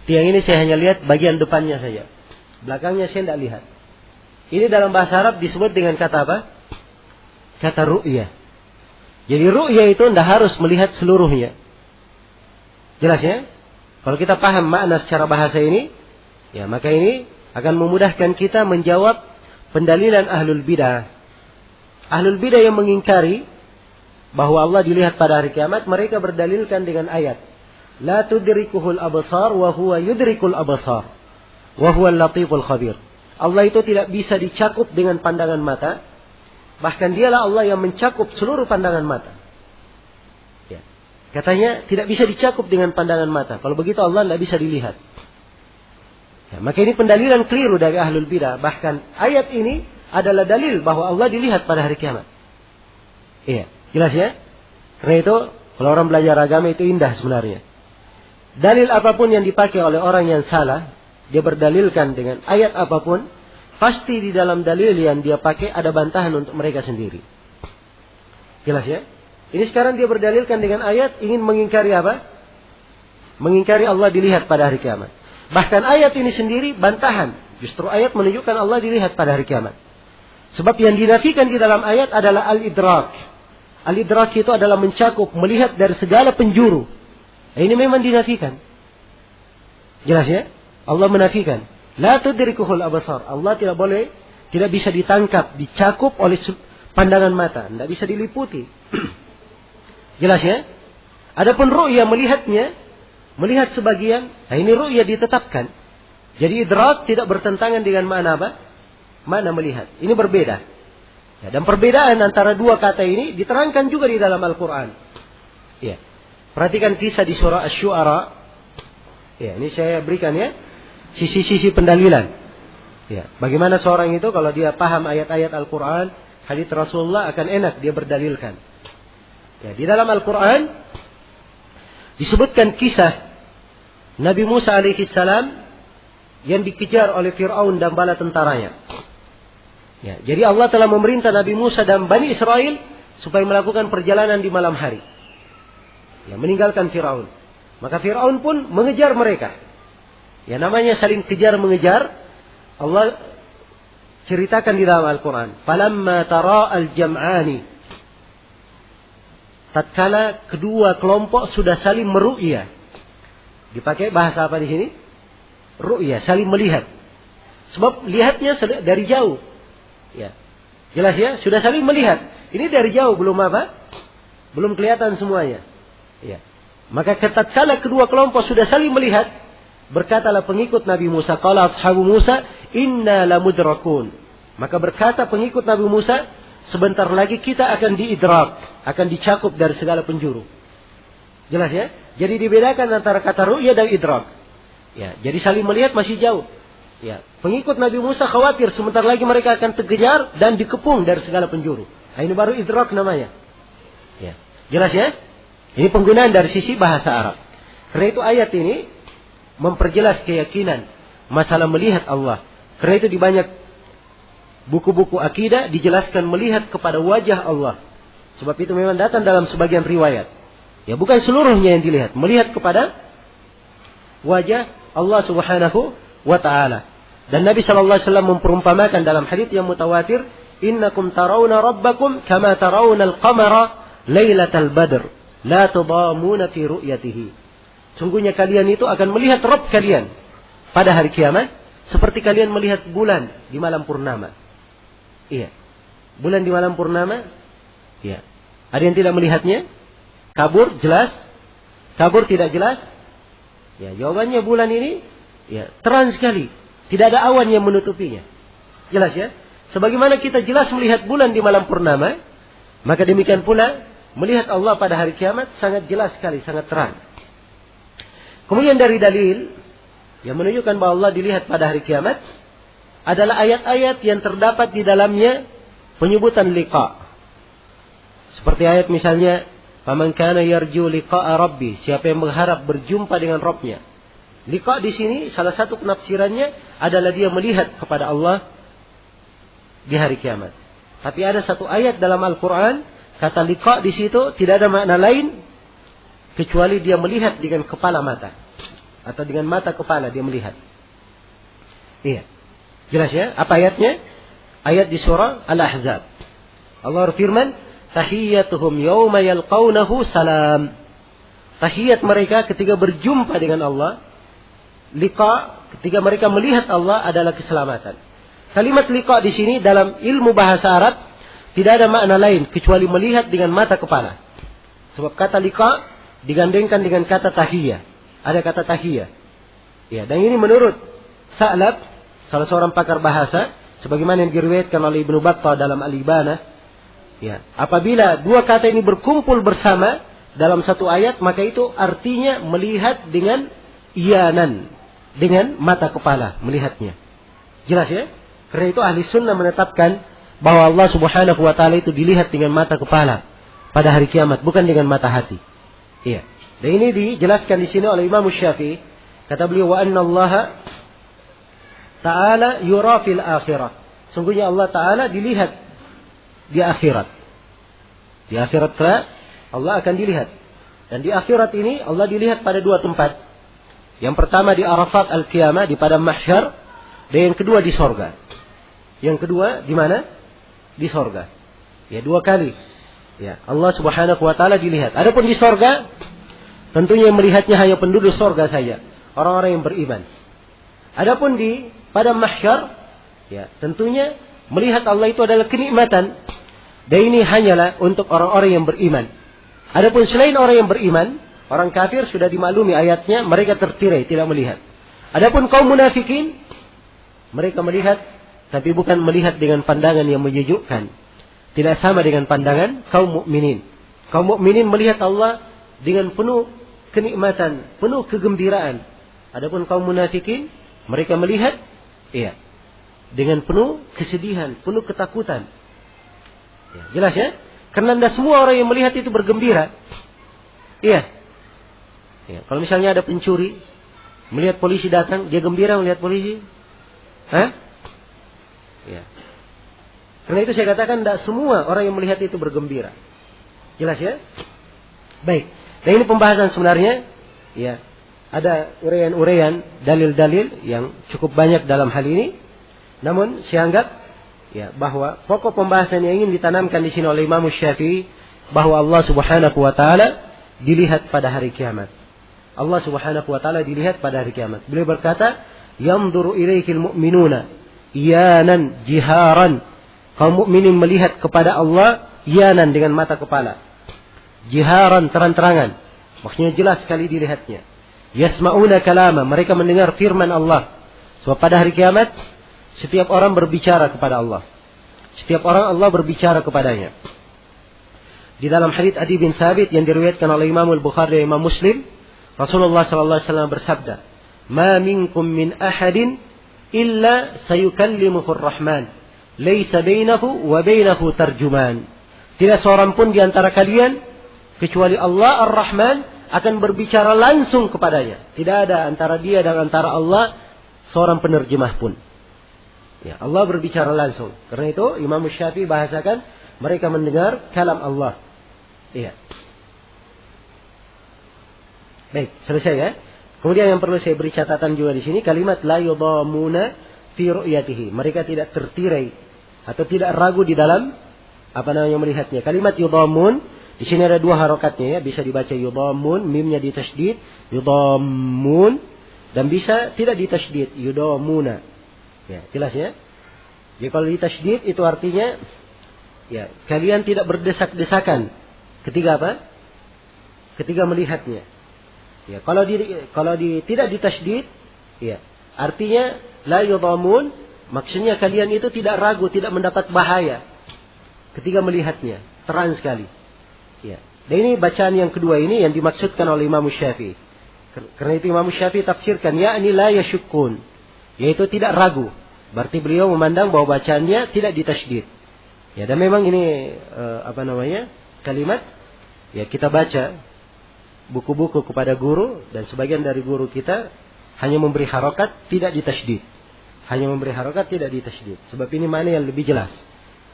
Tiang ini saya hanya lihat bagian depannya saja. Belakangnya saya tidak lihat. Ini dalam bahasa Arab disebut dengan kata apa? Kata ru'ya. Jadi ru'ya itu tidak harus melihat seluruhnya. Jelas ya? Kalau kita paham makna secara bahasa ini, ya maka ini akan memudahkan kita menjawab pendalilan ahlul bidah. Ahlul bidah yang mengingkari bahwa Allah dilihat pada hari kiamat, mereka berdalilkan dengan ayat. La tudrikuhul absar wa huwa yudrikul absar. Wa huwal latiful khabir. Allah itu tidak bisa dicakup dengan pandangan mata. Bahkan dialah Allah yang mencakup seluruh pandangan mata. Ya. Katanya tidak bisa dicakup dengan pandangan mata. Kalau begitu Allah tidak bisa dilihat. Ya, maka ini pendalilan keliru dari ahlul bidah. Bahkan ayat ini adalah dalil bahwa Allah dilihat pada hari kiamat. Iya, jelas ya? Karena itu kalau orang belajar agama itu indah sebenarnya. Dalil apapun yang dipakai oleh orang yang salah, dia berdalilkan dengan ayat apapun, pasti di dalam dalil yang dia pakai ada bantahan untuk mereka sendiri. Jelas ya? Ini sekarang dia berdalilkan dengan ayat ingin mengingkari apa? Mengingkari Allah dilihat pada hari kiamat. Bahkan ayat ini sendiri bantahan. Justru ayat menunjukkan Allah dilihat pada hari kiamat. Sebab yang dinafikan di dalam ayat adalah al-idrak. Al-idrak itu adalah mencakup, melihat dari segala penjuru. Ini memang dinafikan. Jelas ya? Allah menafikan. La tudrikuhul absar. Allah tidak boleh, tidak bisa ditangkap, dicakup oleh pandangan mata. Tidak bisa diliputi. Jelas ya? Adapun ru'ya melihatnya, melihat sebagian, nah ini ru'ya ditetapkan. Jadi idrak tidak bertentangan dengan makna apa? Makna melihat. Ini berbeda. Ya, dan perbedaan antara dua kata ini diterangkan juga di dalam Al-Quran. Ya. Perhatikan kisah di surah Asy-Syu'ara. Ya, ini saya berikan ya. Sisi-sisi pendalilan. Ya, bagaimana seorang itu kalau dia paham ayat-ayat Al-Quran, hadits Rasulullah akan enak dia berdalilkan. Ya, di dalam Al-Quran disebutkan kisah Nabi Musa alaihi salam yang dikejar oleh Fir'aun dan bala tentaranya. Ya, jadi Allah telah memerintah Nabi Musa dan Bani Israel supaya melakukan perjalanan di malam hari. Ya, meninggalkan Fir'aun. Maka Fir'aun pun mengejar mereka. Ya, namanya saling kejar mengejar. Allah ceritakan di dalam Al-Quran. Falamma tara al-jam'ani. Tatkala kedua kelompok sudah saling meru'ya. Dipakai bahasa apa di sini? Ru'ya, saling melihat. Sebab lihatnya dari jauh. Ya. Jelas ya, sudah saling melihat. Ini dari jauh, belum apa? Belum kelihatan semuanya. Ya. Maka tatkala kedua kelompok sudah saling melihat, berkatalah pengikut Nabi Musa, qala ashabu Musa, inna lamudrakun. Maka berkata pengikut Nabi Musa, sebentar lagi kita akan diidrak, akan dicakup dari segala penjuru. Jelas ya? Jadi dibedakan antara kata ru'ya dan idrak. Ya, jadi saling melihat masih jauh. Ya, pengikut Nabi Musa khawatir sebentar lagi mereka akan terkejar dan dikepung dari segala penjuru. Nah, ini baru idrak namanya. Ya, jelas ya? Ini penggunaan dari sisi bahasa Arab. Karena itu ayat ini memperjelas keyakinan masalah melihat Allah. Karena itu di banyak buku-buku akidah dijelaskan melihat kepada wajah Allah. Sebab itu memang datang dalam sebagian riwayat. Ya, bukan seluruhnya yang dilihat, melihat kepada wajah Allah Subhanahu wa ta'ala. Dan Nabi sallallahu alaihi wasallam memperumpamakan dalam hadits yang mutawatir, innakum tarawna rabbakum kama tarawna al-qamara lailatal badr. La tudamuna fi ru'yatihi. Sungguhnya kalian itu akan melihat Rabb kalian pada hari kiamat seperti kalian melihat bulan di malam purnama. Iya. Bulan di malam purnama. Iya. Ada yang tidak melihatnya? Kabur jelas? Kabur tidak jelas? Ya, jawabannya bulan ini ya terang sekali. Tidak ada awan yang menutupinya. Jelas ya? Sebagaimana kita jelas melihat bulan di malam purnama, maka demikian pula melihat Allah pada hari kiamat sangat jelas sekali, sangat terang. Kemudian dari dalil yang menunjukkan bahwa Allah dilihat pada hari kiamat adalah ayat-ayat yang terdapat di dalamnya penyebutan liqa. Seperti ayat misalnya, "Faman kana yarju liqa'a rabbi", siapa yang mengharap berjumpa dengan Rabbnya. Liqa di sini salah satu penafsirannya adalah dia melihat kepada Allah di hari kiamat. Tapi ada satu ayat dalam Al-Quran, kata liqa di situ tidak ada makna lain kecuali dia melihat dengan kepala mata. Atau dengan mata kepala dia melihat. Iya. Jelas ya? Apa ayatnya? Ayat di surah Al-Ahzab. Allah berfirman, "Tahiyyatuhum yawma yalqawnahu salam." Tahiyat mereka ketika berjumpa dengan Allah, liqa, ketika mereka melihat Allah adalah keselamatan. Kalimat liqa di sini dalam ilmu bahasa Arab tidak ada makna lain kecuali melihat dengan mata kepala. Sebab kata liqa digandengkan dengan kata tahiyah. Ada kata tahiyah. Ya, dan ini menurut Sa'lab, salah seorang pakar bahasa, sebagaimana yang diriwayatkan oleh Ibnu Battah dalam Al-Ibanah. Ya, apabila dua kata ini berkumpul bersama dalam satu ayat, maka itu artinya melihat dengan iyanan, dengan mata kepala melihatnya. Jelas ya? Karena itu ahli sunnah menetapkan bahwa Allah subhanahu wa ta'ala itu dilihat dengan mata kepala pada hari kiamat, bukan dengan mata hati. Iya. Dan ini dijelaskan di sini oleh Imam Syafi'i. Kata beliau, "Wa anna Allah ta'ala yura fil akhirah." Sungguhnya Allah ta'ala dilihat di akhirat. Di akhirat Allah akan dilihat. Dan di akhirat ini Allah dilihat pada dua tempat. Yang pertama di Arafat Al-Qiyamah, di padang mahsyar. Dan yang kedua di sorga. Yang kedua di mana? Di sorga. Ya, dua kali. Ya, Allah subhanahu wa ta'ala dilihat. Adapun di sorga, tentunya yang melihatnya hanya penduduk sorga saja. Orang-orang yang beriman. Adapun di padang mahsyar, ya, tentunya melihat Allah itu adalah kenikmatan. Dan ini hanyalah untuk orang-orang yang beriman. Adapun selain orang yang beriman, orang kafir sudah dimaklumi ayatnya, mereka tertirai, tidak melihat. Adapun kaum munafikin, mereka melihat, tapi bukan melihat dengan pandangan yang menyejukkan. Tidak sama dengan pandangan kaum mukminin. Kaum mukminin melihat Allah dengan penuh kenikmatan, penuh kegembiraan. Adapun kaum munafikin, mereka melihat, iya, dengan penuh kesedihan, penuh ketakutan. Ya, jelas ya? Karena tidak semua orang yang melihat itu bergembira. Iya. Ya, kalau misalnya ada pencuri, melihat polisi datang, dia gembira melihat polisi? Hah? Ya. Karena itu saya katakan tidak semua orang yang melihat itu bergembira. Jelas ya? Baik. Nah ini pembahasan sebenarnya. Ya. Ada urean-urean, dalil-dalil yang cukup banyak dalam hal ini. Namun saya anggap ya, bahwa pokok pembahasan yang ingin ditanamkan di sini oleh Imam Syafi'i, bahwa Allah subhanahu wa ta'ala dilihat pada hari kiamat. Allah subhanahu wa ta'ala dilihat pada hari kiamat. Beliau berkata, "Yamduru ilaikil mu'minuna iyanan jiharan." Kaum mukminin melihat kepada Allah iyanan dengan mata kepala. Jiharan, terang-terangan. Maksudnya jelas sekali dilihatnya. Yasma'una kalama, mereka mendengar firman Allah. Sebab pada hari kiamat setiap orang berbicara kepada Allah. Setiap orang Allah berbicara kepadanya. Di dalam hadits Adi bin Thabit yang diriwayatkan oleh Imam Al-Bukhari dan Imam Muslim, Rasulullah sallallahu alaihi wasallam bersabda, "Ma minkum min ahadin illa sayukallimuhu ar-Rahman, laisa bainahu wa bainahu tarjuman." Tidak seorang pun di antara kalian kecuali Allah Ar-Rahman akan berbicara langsung kepadanya. Tidak ada antara dia dan antara Allah seorang penerjemah pun. Ya, Allah berbicara langsung. Karena itu Imam Syafi'i bahasakan mereka mendengar kalam Allah. Iya. Baik, selesai ya. Kemudian yang perlu saya beri catatan juga di sini, kalimat la yudhamuna fi ru'yatihi. Mereka tidak tertirai atau tidak ragu di dalam melihatnya. Kalimat yudhamun di sini ada dua harokatnya ya, bisa dibaca yudhamun, mimnya ditasydid, yudhamun, dan bisa tidak ditasydid, yudhamuna. Ya, jelas ya. Jadi kalau ditasydid itu artinya ya, kalian tidak berdesak-desakan ketika apa? Ketika melihatnya. Ya, kalau tidak ditasydid, ya, artinya la yudhamun, maksudnya kalian itu tidak ragu, tidak mendapat bahaya ketika melihatnya, terang sekali. Ya. Dan ini bacaan yang kedua ini yang dimaksudkan oleh Imam Syafi'i. Karena itu Imam Syafi'i tafsirkan yakni la yashukkun, yaitu tidak ragu. Berarti beliau memandang bahwa bacaannya tidak ditasydid. Ya, dan memang ini kalimat ya kita baca buku-buku kepada guru dan sebagian dari guru kita hanya memberi harokat tidak ditasydid. Hanya memberi harokat tidak ditasydid. Sebab ini mana yang lebih jelas.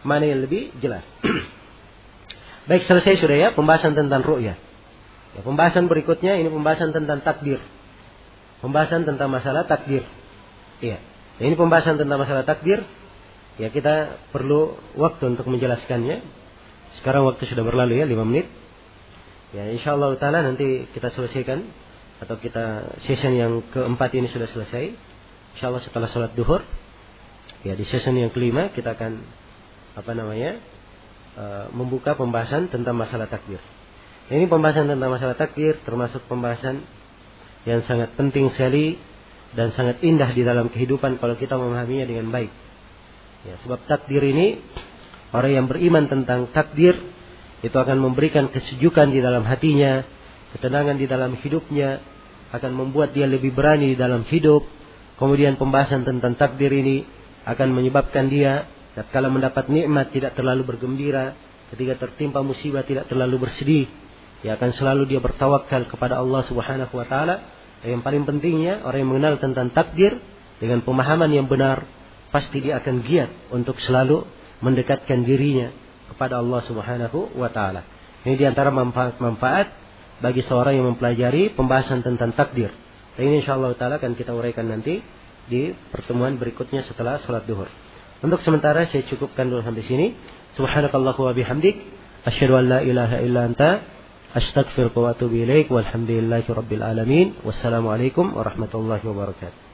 Mana yang lebih jelas. Baik, selesai sudah ya pembahasan tentang ru'yah. Ya, pembahasan berikutnya ini pembahasan tentang takdir. Pembahasan tentang masalah takdir. Iya. Ini pembahasan tentang masalah takdir. Ya, kita perlu waktu untuk menjelaskannya. Sekarang waktu sudah berlalu ya, 5 menit. Ya, insyaallah taala nanti kita selesaikan atau kita session yang keempat ini sudah selesai. Insyaallah setelah salat duhur. Ya, di session yang kelima kita akan membuka pembahasan tentang masalah takdir. Ini pembahasan tentang masalah takdir termasuk pembahasan yang sangat penting sekali dan sangat indah di dalam kehidupan kalau kita memahaminya dengan baik. Ya, sebab takdir ini orang yang beriman tentang takdir itu akan memberikan kesejukan di dalam hatinya, ketenangan di dalam hidupnya, akan membuat dia lebih berani di dalam hidup. Kemudian pembahasan tentang takdir ini akan menyebabkan dia tatkala mendapat nikmat tidak terlalu bergembira, ketika tertimpa musibah tidak terlalu bersedih. Ya, akan selalu dia bertawakal kepada Allah Subhanahu wa taala. Yang paling pentingnya orang yang mengenal tentang takdir dengan pemahaman yang benar, pasti dia akan giat untuk selalu mendekatkan dirinya kepada Allah Subhanahu wa taala. Ini di antara manfaat bagi seorang yang mempelajari pembahasan tentang takdir. Dan ini insyaallah taala akan kita uraikan nanti di pertemuan berikutnya setelah salat duhur. Untuk sementara saya cukupkan dulu sampai sini. Subhanakallahu wa bihamdik, asyhadu an la ilaha illa anta, astaghfiruka wa atubu ilaik, walhamdulillahi rabbil alamin. Wassalamualaikum warahmatullahi wabarakatuh.